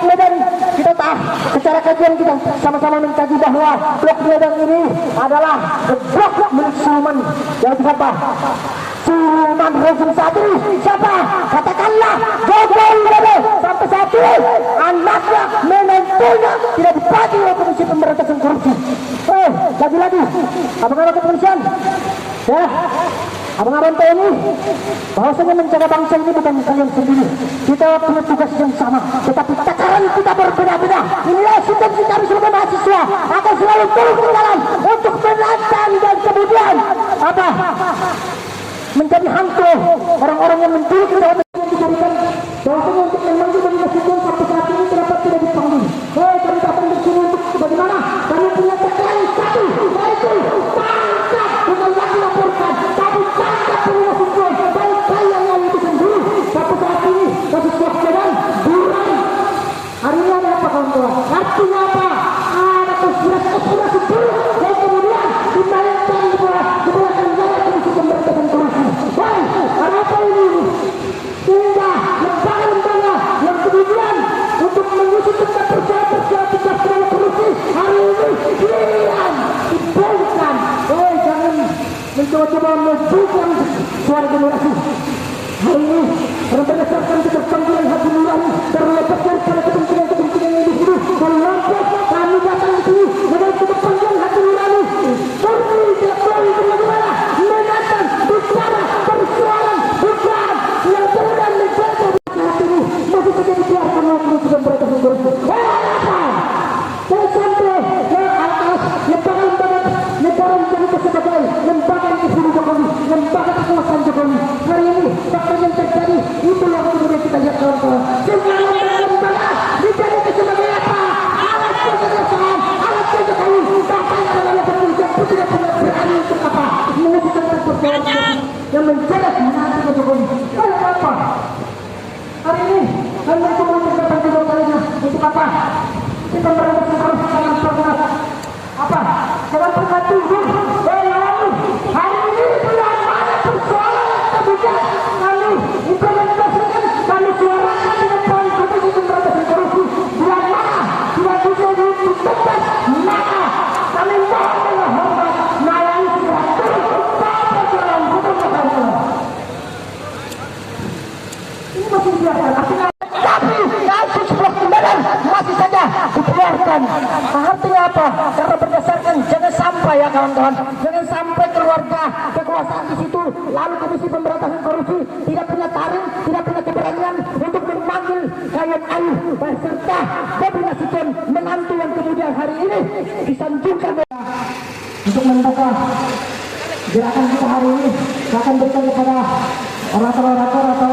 Medan kita secara kajian kita sama-sama mengkaji bahwa blok Medan ini adalah blok milik Sulman, yaitu siapa? Sulman Rezim Sadri. Siapa? Katakanlah Jokowi Widodo sampai saat ini anaknya menantunya tidak dibagi oleh Komisi Pemberantasan Korupsi. Lagi-lagi abang-abang kepolisian, ya, abang-abang TNI, bahwasanya menjaga bangsa ini bukan kalian sendiri. Kita punya tugas yang sama, tetapi takaran kita berbeda-beda. Inilah situasi kami sebagai mahasiswa akan selalu turun ke dalam untuk menantang dan kemudian apa? Menjadi hantu orang-orang yang mencuri kita dijadikan bahwasanya untuk memanggil dan melakukan sampai saat ini kenapa tidak dipanggil? Kami datang di sini untuk bagaimana? Kami punya tekanan satu, yaitu tangkap bukan lagi laporkan, tapi tangkap punya sesuai dan sayangnya itu sendiri. Sampai saat ini kasus Medan buram. Hari ini ada apa kawan-kawan? Artinya apa? Ada konspirasi buruk yang kemudian dimainkan di bawah negara Komisi Pemberantasan Korupsi. Ada apa ini? Sehingga lembaga-lembaga yang kemudian untuk mengusut tentang persoalan korupsi hari ini diam, dibongkar. Jangan mencoba-coba membuka suara generasi. Hari ini berdasarkan keterpanggilan hati nurani terlepas daripada kepentingan individu kelompok, kami datang di sini dengan keterpanggilan hati nurani murni Jokowi bagaimana menatang bicara persoalan bukan yang kemudian menjaga saat ini masih saja dibiarkan oleh Komisi Pemberantasan Korupsi. Dan sampai yang atas lembaga-lembaga negara menjadi sebagai lembaga individu Jokowi, lembaga kekuasaan Jokowi. Hari ini fakta yang terjadi itu yang kemudian kita lihat kawan-kawan. Semua lembaga menjadi sebagai apa? Alat kekuasaan, alat Jokowi. Bahkan adalah kepolisian pun tidak pernah berani untuk apa? Mengajukan persoalan yang menjerat nanti Jokowi. Lalu apa? Hari ini hanya kemudian terdapat juga kalinya untuk apa? Kita pemberantasan korupsi jangan pernah apa? Jangan pernah turun. Hari ini bulan mana persoalan kemudian kami implementasikan, kami suarakan dengan poin Komisi Pemberantasan Korupsi. Bulan mana tidak bisa dituntas, maka kami mohon dengan hormat melayani segera turun pada jalan hukum negara. Ini masih biasa, tapi kasus blok Medan masih saja dibiarkan. Artinya apa? Karena berdasarkan jangan sampai ya kawan-kawan, jangan sampai keluarga kekuasaan di situ lalu Komisi Pemberantasan Korupsi tidak punya taring, tidak punya keberanian untuk memanggil Kayan Ayu beserta Bobi Nasution menantu yang kemudian hari ini disanjungkan untuk membuka gerakan kita hari ini. Saya akan berikan kepada orator-orator atau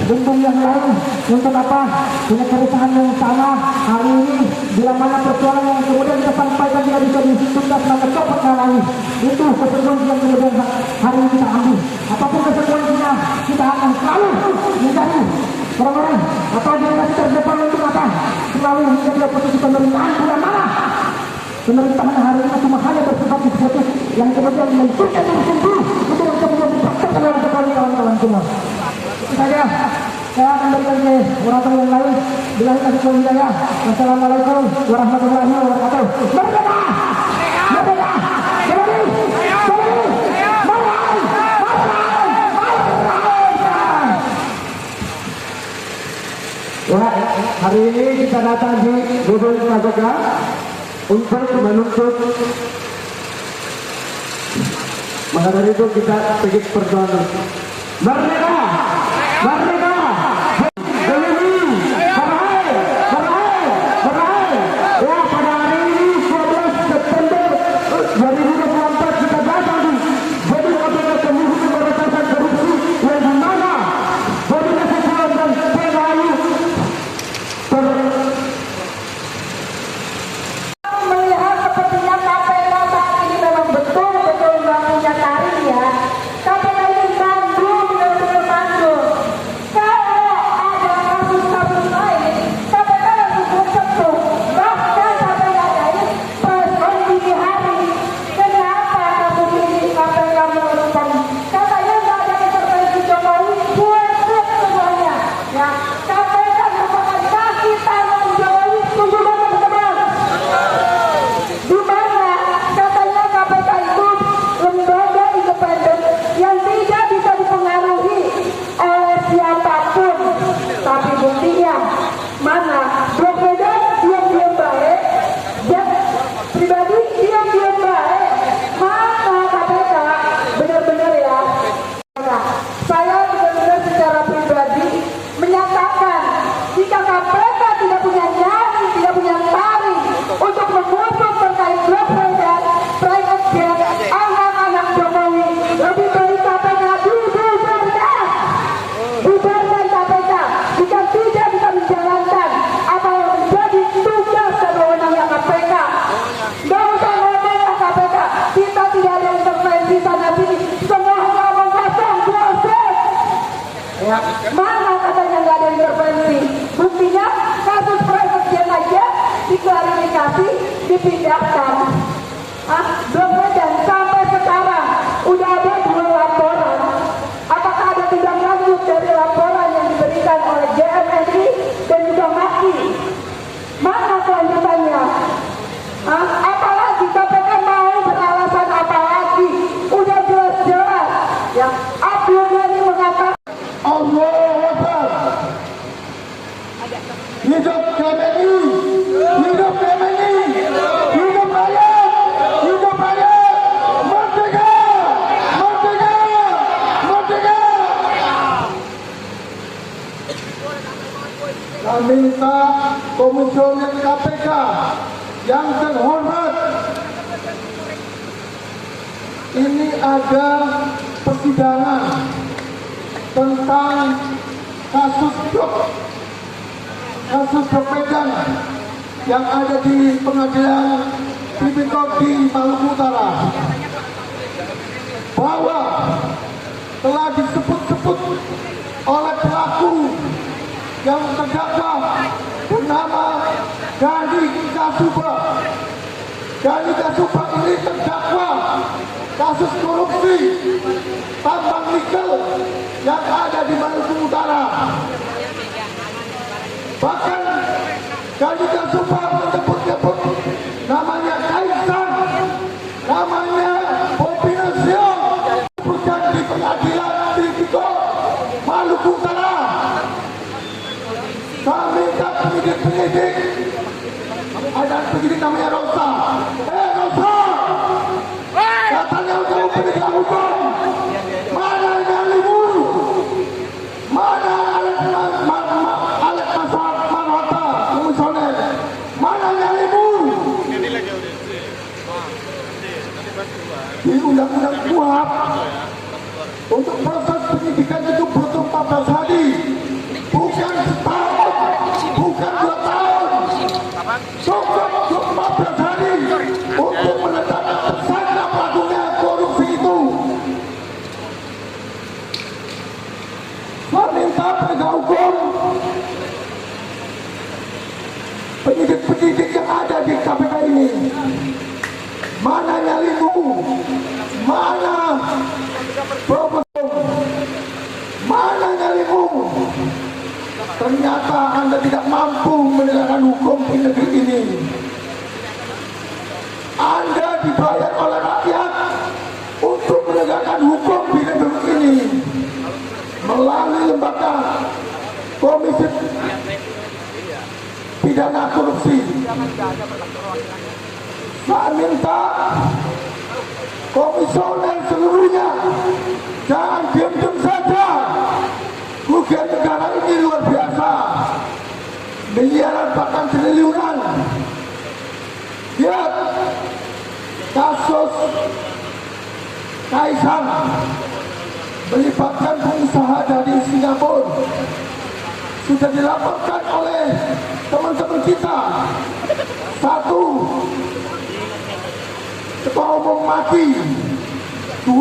bumbung yang lain untuk apa? Punya keresahan yang sama hari ini bila mana persoalan yang kemudian kita sampaikan tidak bisa dituntas maka cepat lagi. Itu konsekuensi yang kemudian hari ini kita ambil. Apapun konsekuensinya kita akan selalu mencari orang-orang atau generasi terdepan untuk apa? Selalu menjadi posisi pemerintahan bila mana pemerintahan hari ini cuma hanya bersifat eksekutif yang kemudian menentukan sendiri itu yang kemudian dipaksakan oleh kawan-kawan semua. Saja saya akan berikan ke orator yang lain. Bilahi taufiq wal hidayah. Wassalamualaikum warahmatullahi wabarakatuh. Merdeka! Merdeka! Ya, hari ini kita datang di Bodol Praboga untuk menuntut. Maka dari itu kita pergi perjuangan. Merdeka! Merdeka! Ya, pada hari ini 12 September 2024 kita datang di Bodol Praboga Komisi Pemberantasan Korupsi yang dimana Bobi Nasution dan PKI melihat sepertinya KPK saat ini memang betul-betul nggak punya taring ya. KPK ini bandul, benar-benar bandul. membubarkan KPK jika tidak bisa menjalankan apa yang menjadi tugas dan wewenangnya KPK. Gak usah ngomong KPK, kita tidak ada intervensi sana sini, semua ngomong kosong, bullshit. Ya, mana katanya nggak ada intervensi? Buktinya kasus private jet aja diklarifikasi, dipindahkan. Dan sampai sekarang udah ada 2 laporan. Apakah ada tindak lanjut dari laporan yang diberikan oleh JMNI dan juga MAKI? Mana kelanjutannya? Apalagi KPK mau beralasan apa lagi? Udah jelas-jelas ya. Abdul Ghani mengatakan Allahu Akbar. Hidup KPI, hidup KPI, hidup rakyat, merdeka, merdeka, merdeka. Kami minta Komisioner KPK yang terhormat, ini ada persidangan tentang kasus Medan yang ada di pengadilan Tipikor di Maluku Utara, bahwa telah disebut-sebut oleh pelaku yang terdakwa bernama Gani Kasuba. Gani Kasuba ini terdakwa kasus korupsi tambang nikel yang ada di Maluku Utara. Bahkan Gani Kasuba menyebut-nyebut namanya Kaisang, namanya Bobi Nasution, bukan di pengadilan Tipikor Maluku Utara. Kami minta penyidik, ada penyidik namanya Rosa. Rosa, katanya kamu penegak hukum, mana nyalimu? Mana alat Marwata, komisioner? Mana nyalimu? Di Undang-Undang KUHP untuk proses penyidikan itu butuh 14 hari, bukan setahun, bukan 2 tahun, cukup 14 hari untuk menetapkan tersangka pelakunya korupsi itu. Saya minta penegak hukum, penyidik-penyidik yang ada di KPK ini, mana nyalimu? Mana proposal? Mana nyalimu? Ternyata Anda tidak mampu menegakkan hukum di negeri ini. Anda dibayar oleh rakyat untuk menegakkan hukum di negeri ini melalui lembaga Komisi Pidana Korupsi. Saya minta komisioner seluruhnya jangan diam-diam saja. Kerugian negara ini luar biasa, miliaran bahkan triliunan. Lihat kasus Kaisang melibatkan pengusaha dari Singapura, sudah dilaporkan oleh teman-teman kita. 1, ketua umum mati. 2,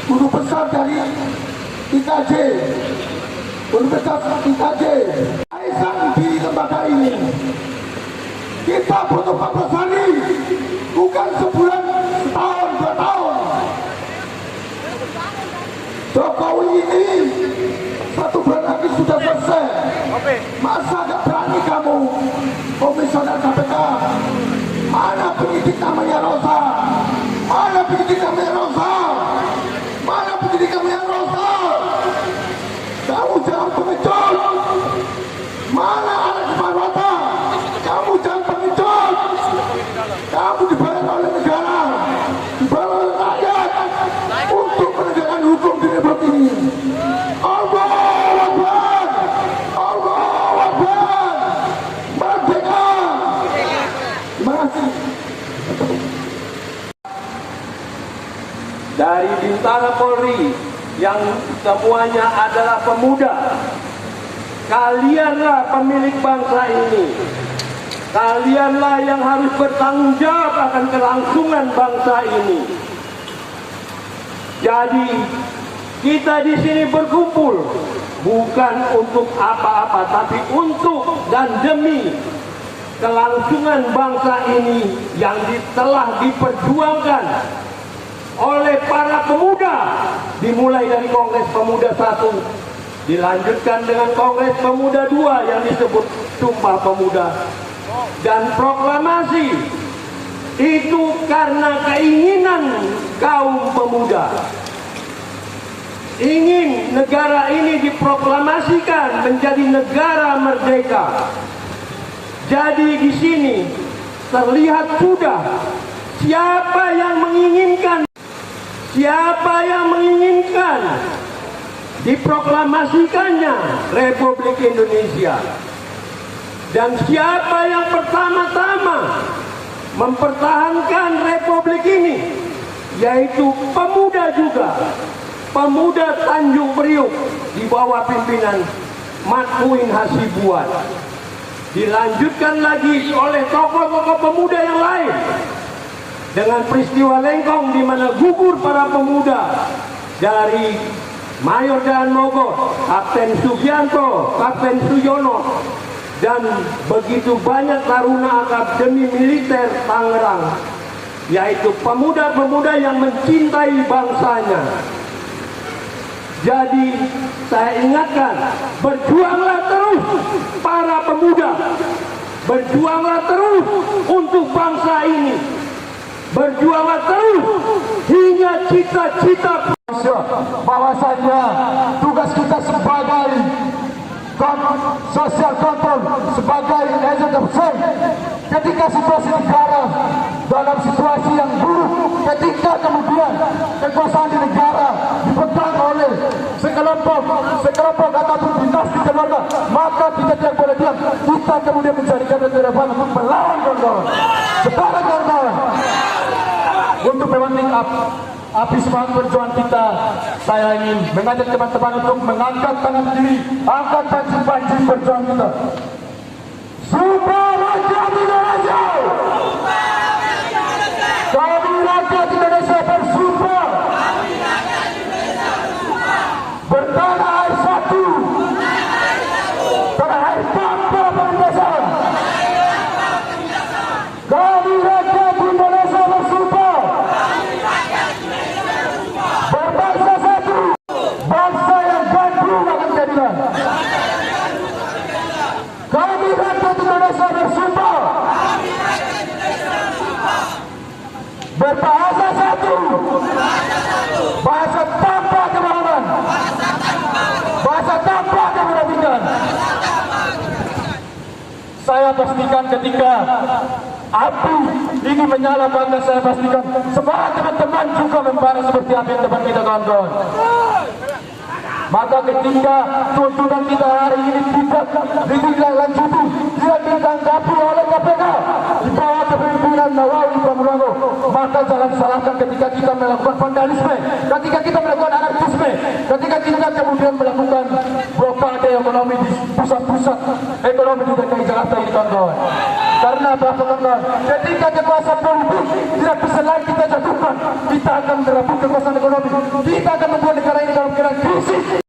guru besar dari IKJ, Universitas IKJ. Kaisang di lembaga ini. Kita butuh 14 hari, bukan sebulan, setahun, 2 tahun. Jokowi ini 1 bulan lagi sudah selesai. Masa gak berani kamu, komisioner KPK? Mana penyidik namanya Rosa? Mana penyidik namanya Rosa? Mana penyidik namanya Rosa? Kamu jangan pengecut. Mana anak Marwata? Kamu jangan pengecut. Kamu dibayar oleh negara, dibayar oleh rakyat untuk menegakkan hukum di negeri ini. Allahu Akbar, Allahu Akbar, merdeka. Terima kasih. Dari Bintara Polri yang semuanya adalah pemuda. Kalianlah pemilik bangsa ini. Kalianlah yang harus bertanggung jawab akan kelangsungan bangsa ini. Jadi kita di sini berkumpul bukan untuk apa-apa, tapi untuk dan demi kelangsungan bangsa ini yang telah diperjuangkan oleh para pemuda, dimulai dari Kongres Pemuda 1, dilanjutkan dengan Kongres Pemuda 2 yang disebut Sumpah Pemuda, dan proklamasi itu karena keinginan kaum pemuda ingin negara ini diproklamasikan menjadi negara merdeka. Jadi di sini terlihat sudah siapa yang menginginkan diproklamasikannya Republik Indonesia, dan siapa yang pertama-tama mempertahankan Republik ini, yaitu pemuda juga, pemuda Tanjung Priuk di bawah pimpinan Mat Muin Hasibuan. Dilanjutkan lagi oleh tokoh-tokoh pemuda yang lain dengan peristiwa Lengkong di mana gugur para pemuda dari Mayor Daan Mogot, Kapten Sugianto, Kapten Suyono, dan begitu banyak taruna Akademi Militer Tangerang, yaitu pemuda-pemuda yang mencintai bangsanya. Jadi saya ingatkan, berjuanglah terus para pemuda, berjuanglah terus untuk bangsa ini, berjuanglah terus hingga cita-cita. Bahwasanya tugas kita sebagai social control, sebagai agent of change, ketika situasi negara dalam situasi yang buruk, ketika kemudian kekuasaan di negara dipegang oleh sekelompok ataupun dinasti keluarga, maka kita tidak boleh diam. Kita kemudian mencarikan relevan untuk melawan kawan-kawan. Sekarang kawan-kawan, untuk memantik api semangat perjuangan kita, saya ingin mengajak teman-teman untuk mengangkat tangan kiri, angkat panci-panci perjuangan kita. Sumpah Rakyat Indonesia! Kami rakyat Indonesia bersumpah bertanah air satu, tanah air tanpa penindasan. Kami rakyat Indonesia bersumpah berbangsa satu, bangsa yang gandrung akan jadikan. Kami rakyat Indonesia bersumpah berbahasa satu, bahasa tanpa kebohongan, bahasa tanpa kemunafikan. Saya pastikan ketika api ini menyala, maka saya pastikan semua teman-teman juga membara seperti api teman kita, kawan-kawan. Maka ketika tuntutan kita hari ini tidak ditindaklanjuti, tidak ditanggapi oleh KPK di bawah kepemimpinan Nawawi Pramurango, maka jangan salahkan ketika kita melakukan vandalisme, ketika kita melakukan anarkisme, ketika kita kemudian melakukan blokade ekonomi di pusat-pusat ekonomi di DKI Jakarta ini, kawan-kawan. Karena apa, kawan-kawan? Ketika kekuasaan politik tidak bisa lagi kita jatuhkan, kita akan merebut kekuasaan ekonomi, kita akan membuat negara ini dalam keadaan krisis.